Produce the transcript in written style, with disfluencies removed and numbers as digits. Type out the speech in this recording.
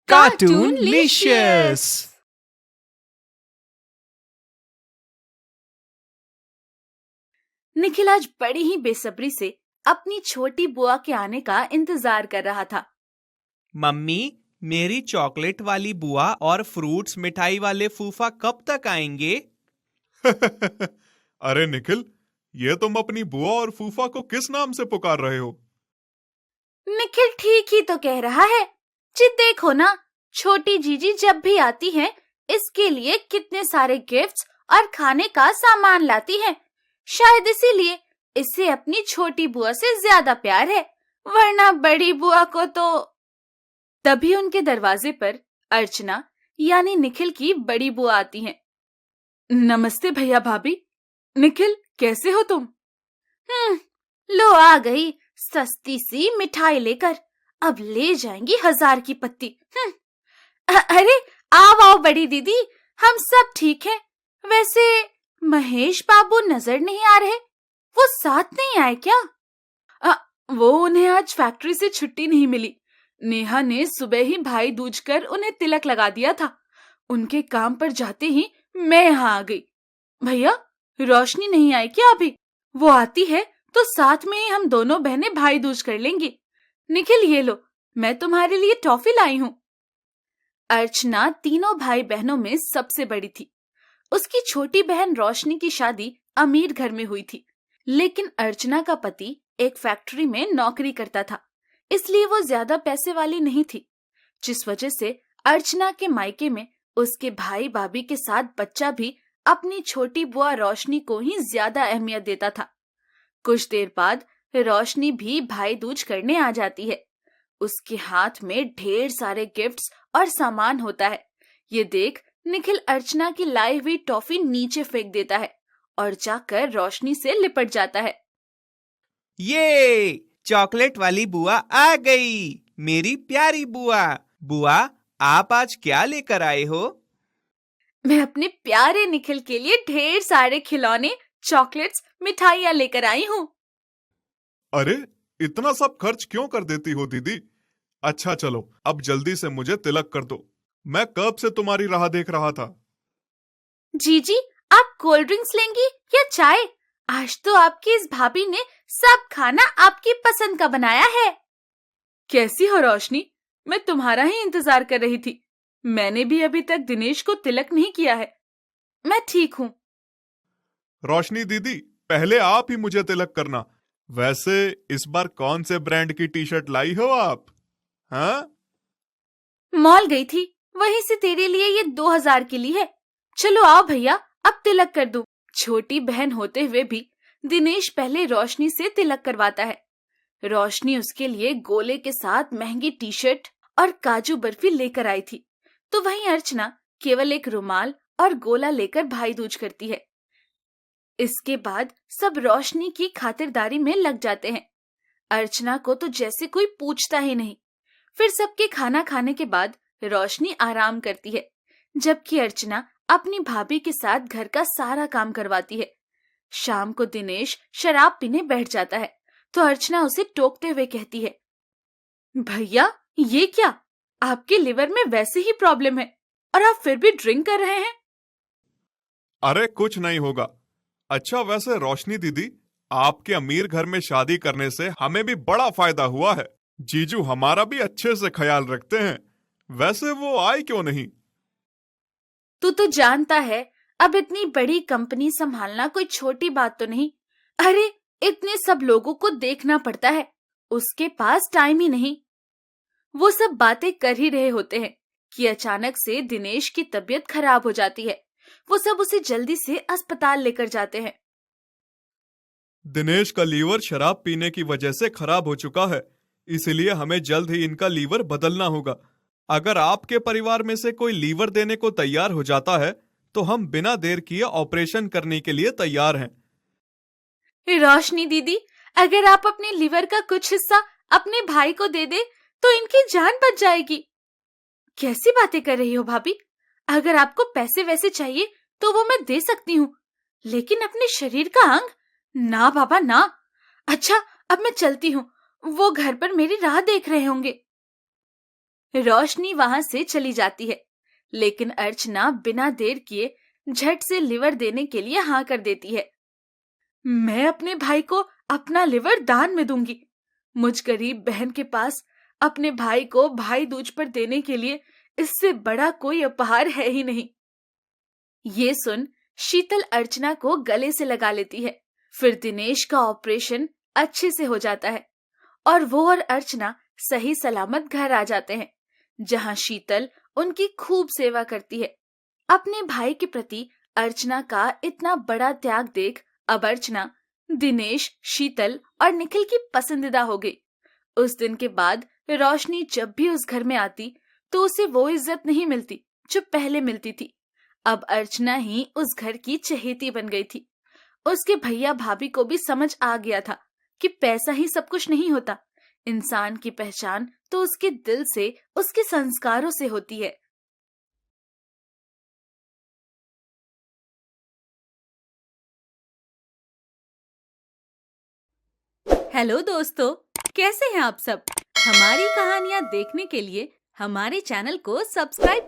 कार्टूनलिशियस। निखिल आज बड़ी ही बेसब्री से अपनी छोटी बुआ के आने का इंतजार कर रहा था। मम्मी, मेरी चॉकलेट वाली बुआ और फ्रूट्स मिठाई वाले फूफा कब तक आएंगे? अरे निखिल, ये तुम अपनी बुआ और फूफा को किस नाम से पुकार रहे हो? निखिल ठीक ही तो कह रहा है। जी देखो ना, छोटी जीजी जब भी आती है इसके लिए कितने सारे गिफ्ट्स और खाने का सामान लाती है। शायद इसीलिए इसे अपनी छोटी बुआ से ज्यादा प्यार है, वरना बड़ी बुआ को तो। तभी उनके दरवाजे पर अर्चना यानी निखिल की बड़ी बुआ आती है। नमस्ते भैया भाभी। निखिल, कैसे हो तुम? लो आ गई सस्ती सी मिठाई लेकर, अब ले जाएंगी 1000 की पत्ती। अरे आओ आओ बड़ी दीदी, हम सब ठीक हैं। वैसे महेश बाबू नजर नहीं आ रहे, वो साथ नहीं आए क्या? वो उन्हें आज फैक्ट्री से छुट्टी नहीं मिली। नेहा ने सुबह ही भाई दूज कर उन्हें तिलक लगा दिया था। उनके काम पर जाते ही मैं यहाँ आ गई। भैया, रोशनी नहीं आई क्या अभी? वो आती है तो साथ में ही हम दोनों बहनें भाई दूज कर लेंगी। निखिल ये लो, मैं तुम्हारे लिए टॉफी लाई हूँ। अर्चना तीनों भाई बहनों में सबसे बड़ी थी। उसकी छोटी बहन रोशनी की शादी अमीर घर में हुई थी, लेकिन अर्चना का पति एक फैक्ट्री में नौकरी करता था, इसलिए वो ज्यादा पैसे वाली नहीं थी, जिस वजह से अर्चना के मायके में उसके भाई भाभी के साथ बच्चा भी अपनी छोटी बुआ रोशनी को ही ज्यादा अहमियत देता था। कुछ देर बाद रोशनी भी भाई दूज करने आ जाती है। उसके हाथ में ढेर सारे गिफ्ट्स और सामान होता है। ये देख निखिल अर्चना की लाई हुई टॉफी नीचे फेंक देता है और जाकर रोशनी से लिपट जाता है। ये चॉकलेट वाली बुआ आ गई, मेरी प्यारी बुआ। बुआ, आप आज क्या लेकर आए हो? मैं अपने प्यारे निखिल के लिए ढेर सारे खिलौने, चॉकलेट्स, मिठाइयाँ लेकर आई हूँ। अरे इतना सब खर्च क्यों कर देती हो दीदी? अच्छा चलो, अब जल्दी से मुझे तिलक कर दो। मैं कब से तुम्हारी राह देख रहा था। जीजी, आप कोल्ड ड्रिंक्स लेंगी या चाय? आज तो आपकी इस भाभी ने सब खाना आपकी पसंद का बनाया है। कैसी हो रोशनी? मैं तुम्हारा ही इंतजार कर रही थी। मैंने भी अभी तक दिनेश को तिलक नहीं किया है। मैं ठीक हूँ। रोशनी दीदी, पहले आप ही मुझे तिलक करना। वैसे इस बार कौन से ब्रांड की टी शर्ट लाई हो आप? हाँ? मॉल गई थी, वहीं से तेरे लिए ये 2000 की ली है। चलो आओ भैया, अब तिलक कर दूं। छोटी बहन होते हुए भी दिनेश पहले रोशनी से तिलक करवाता है। रोशनी उसके लिए गोले के साथ महंगी टी शर्ट और काजू बर्फी लेकर आई थी, तो वहीं अर्चना केवल एक रुमाल और गोला लेकर भाई दूज करती है। इसके बाद सब रोशनी की खातिरदारी में लग जाते हैं। अर्चना को तो जैसे कोई पूछता ही नहीं। फिर सबके खाना खाने के बाद रोशनी आराम करती है, जबकि अर्चना अपनी भाभी के साथ घर का सारा काम करवाती है। शाम को दिनेश शराब पीने बैठ जाता है, तो अर्चना उसे टोकते हुए कहती है, भैया ये क्या? आपके लिवर में वैसे ही प्रॉब्लम है और आप फिर भी ड्रिंक कर रहे हैं। अरे कुछ नहीं होगा। अच्छा वैसे रोशनी दीदी, आपके अमीर घर में शादी करने से हमें भी बड़ा फायदा हुआ है। जीजू हमारा भी अच्छे से ख्याल रखते हैं। वैसे वो आए क्यों नहीं? तू तो जानता है, अब इतनी बड़ी कंपनी संभालना कोई छोटी बात तो नहीं। अरे इतने सब लोगों को देखना पड़ता है, उसके पास टाइम ही नहीं। वो सब बातें कर ही रहे होते हैं कि अचानक से दिनेश की तबीयत खराब हो जाती है। वो सब उसे जल्दी से अस्पताल लेकर जाते हैं। दिनेश का लीवर शराब पीने की वजह से खराब हो चुका है, इसलिए हमें जल्द ही इनका लीवर बदलना होगा। अगर आपके परिवार में से कोई लीवर देने को तैयार हो जाता है तो हम बिना देर किए ऑपरेशन करने के लिए तैयार हैं। रोशनी दीदी, अगर आप अपने लीवर का कुछ हिस्सा अपने भाई को दे दे तो इनकी जान बच जाएगी। कैसी बातें कर रही हो भाभी? अगर आपको पैसे वैसे चाहिए तो वो मैं दे सकती हूँ, लेकिन अपने शरीर का अंग ना बाबा ना। अच्छा अब मैं चलती हूँ, वो घर पर मेरी राह देख रहे होंगे। रोशनी वहां से चली जाती है, लेकिन अर्चना बिना देर किए झट से लिवर देने के लिए हाँ कर देती है। मैं अपने भाई को अपना लिवर दान में दूंगी। मुझ गरीब बहन के पास अपने भाई को भाई दूज पर देने के लिए इससे बड़ा कोई उपहार है ही नहीं। ये सुन शीतल अर्चना को गले से लगा लेती है। फिर दिनेश का ऑपरेशन अच्छे से हो जाता है और वो और अर्चना सही सलामत घर आ जाते हैं, जहां शीतल उनकी खूब सेवा करती है। अपने भाई के प्रति अर्चना का इतना बड़ा त्याग देख अब अर्चना दिनेश, शीतल और निखिल की पसंदीदा हो गई। उस दिन के बाद रोशनी जब भी उस घर में आती तो उसे वो इज्जत नहीं मिलती जो पहले मिलती थी। अब अर्चना ही उस घर की चहेती बन गई थी। उसके भैया भाभी को भी समझ आ गया था कि पैसा ही सब कुछ नहीं होता। इंसान की पहचान तो उसके दिल से, उसके संस्कारों से होती है। हेलो दोस्तों, कैसे हैं आप सब? हमारी कहानियाँ देखने के लिए हमारे चैनल को सब्सक्राइब